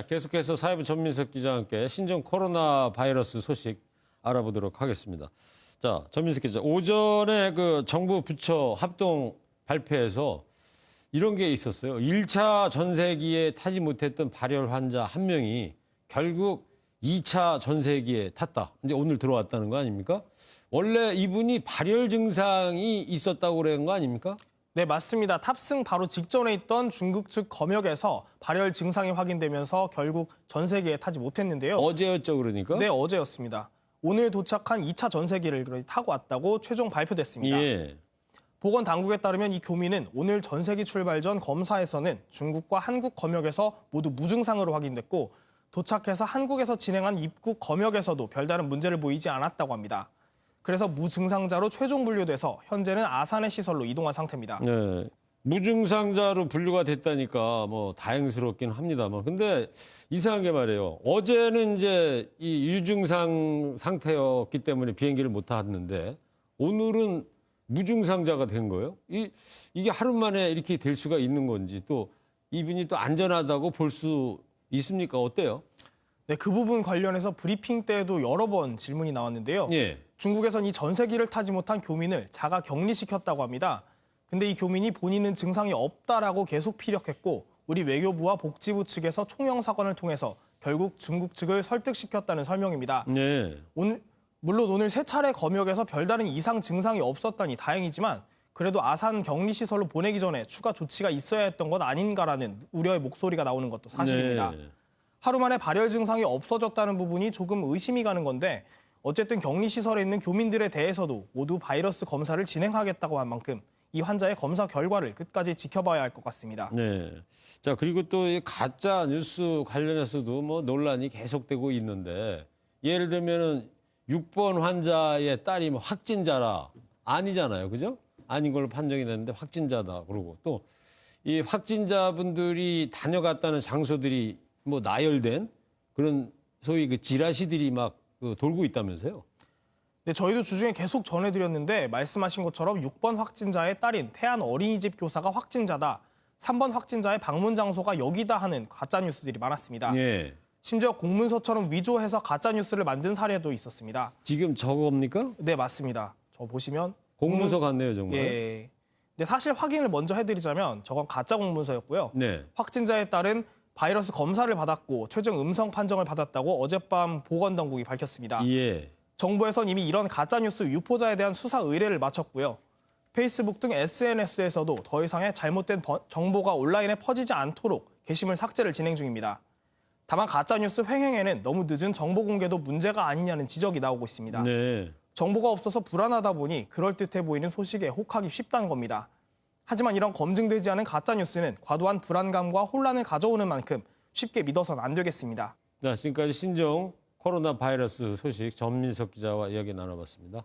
계속해서 사회부 전민석 기자와 함께 신종 코로나 바이러스 소식 알아보도록 하겠습니다. 자, 전민석 기자, 오전에 그 정부 부처 합동 발표에서 이런 게 있었어요. 1차 전세기에 타지 못했던 발열 환자 한 명이 결국 2차 전세기에 탔다. 이제 오늘 들어왔다는 거 아닙니까? 원래 이분이 발열 증상이 있었다고 그런 거 아닙니까? 네, 맞습니다. 탑승 바로 직전에 있던 중국 측 검역에서 발열 증상이 확인되면서 결국 전세기에 타지 못했는데요. 어제였죠, 그러니까? 네, 어제였습니다. 오늘 도착한 2차 전세기를 타고 왔다고 최종 발표됐습니다. 예. 보건당국에 따르면 이 교민은 오늘 전세기 출발 전 검사에서는 중국과 한국 검역에서 모두 무증상으로 확인됐고 도착해서 한국에서 진행한 입국 검역에서도 별다른 문제를 보이지 않았다고 합니다. 그래서 무증상자로 최종 분류돼서 현재는 아산의 시설로 이동한 상태입니다. 네. 무증상자로 분류가 됐다니까 뭐 다행스럽긴 합니다만. 근데 이상한 게 말이에요. 어제는 이제 이 유증상 상태였기 때문에 비행기를 못 탔는데 오늘은 무증상자가 된 거예요. 이게 하루 만에 이렇게 될 수가 있는 건지 또 이분이 또 안전하다고 볼 수 있습니까? 어때요? 네, 그 부분 관련해서 브리핑 때에도 여러 번 질문이 나왔는데요. 예. 중국에선 이 전세기를 타지 못한 교민을 자가 격리시켰다고 합니다. 근데 이 교민이 본인은 증상이 없다라고 계속 피력했고 우리 외교부와 복지부 측에서 총영사관을 통해서 결국 중국 측을 설득시켰다는 설명입니다. 네. 물론 오늘 세 차례 검역에서 별다른 이상 증상이 없었다니 다행이지만 그래도 아산 격리시설로 보내기 전에 추가 조치가 있어야 했던 것 아닌가라는 우려의 목소리가 나오는 것도 사실입니다. 네. 하루 만에 발열 증상이 없어졌다는 부분이 조금 의심이 가는 건데 어쨌든 격리시설에 있는 교민들에 대해서도 모두 바이러스 검사를 진행하겠다고 한 만큼 이 환자의 검사 결과를 끝까지 지켜봐야 할 것 같습니다. 네. 자, 그리고 또 이 가짜 뉴스 관련해서도 뭐 논란이 계속되고 있는데 예를 들면은 6번 환자의 딸이 뭐 확진자라 아니잖아요. 그죠? 아닌 걸로 판정이 됐는데 확진자다. 그러고 또 이 확진자분들이 다녀갔다는 장소들이 뭐 나열된 그런 소위 그 지라시들이 막 돌고 있다면서요? 네, 저희도 주중에 계속 전해드렸는데 말씀하신 것처럼 6번 확진자의 딸인 태안 어린이집 교사가 확진자다. 3번 확진자의 방문 장소가 여기다 하는 가짜뉴스들이 많았습니다. 예. 심지어 공문서처럼 위조해서 가짜뉴스를 만든 사례도 있었습니다. 지금 저겁니까? 네, 맞습니다. 저 보시면 공문서 같네요, 정말. 예. 근데 사실 확인을 먼저 해드리자면 저건 가짜 공문서였고요. 네. 확진자에 따른 바이러스 검사를 받았고 최종 음성 판정을 받았다고 어젯밤 보건당국이 밝혔습니다. 예. 정부에선 이미 이런 가짜뉴스 유포자에 대한 수사 의뢰를 마쳤고요. 페이스북 등 SNS에서도 더 이상의 잘못된 정보가 온라인에 퍼지지 않도록 게시물 삭제를 진행 중입니다. 다만 가짜뉴스 횡행에는 너무 늦은 정보 공개도 문제가 아니냐는 지적이 나오고 있습니다. 네. 정보가 없어서 불안하다 보니 그럴듯해 보이는 소식에 혹하기 쉽다는 겁니다. 하지만 이런 검증되지 않은 가짜뉴스는 과도한 불안감과 혼란을 가져오는 만큼 쉽게 믿어서는 안 되겠습니다. 자, 지금까지 신종 코로나 바이러스 소식 전민석 기자와 이야기 나눠봤습니다.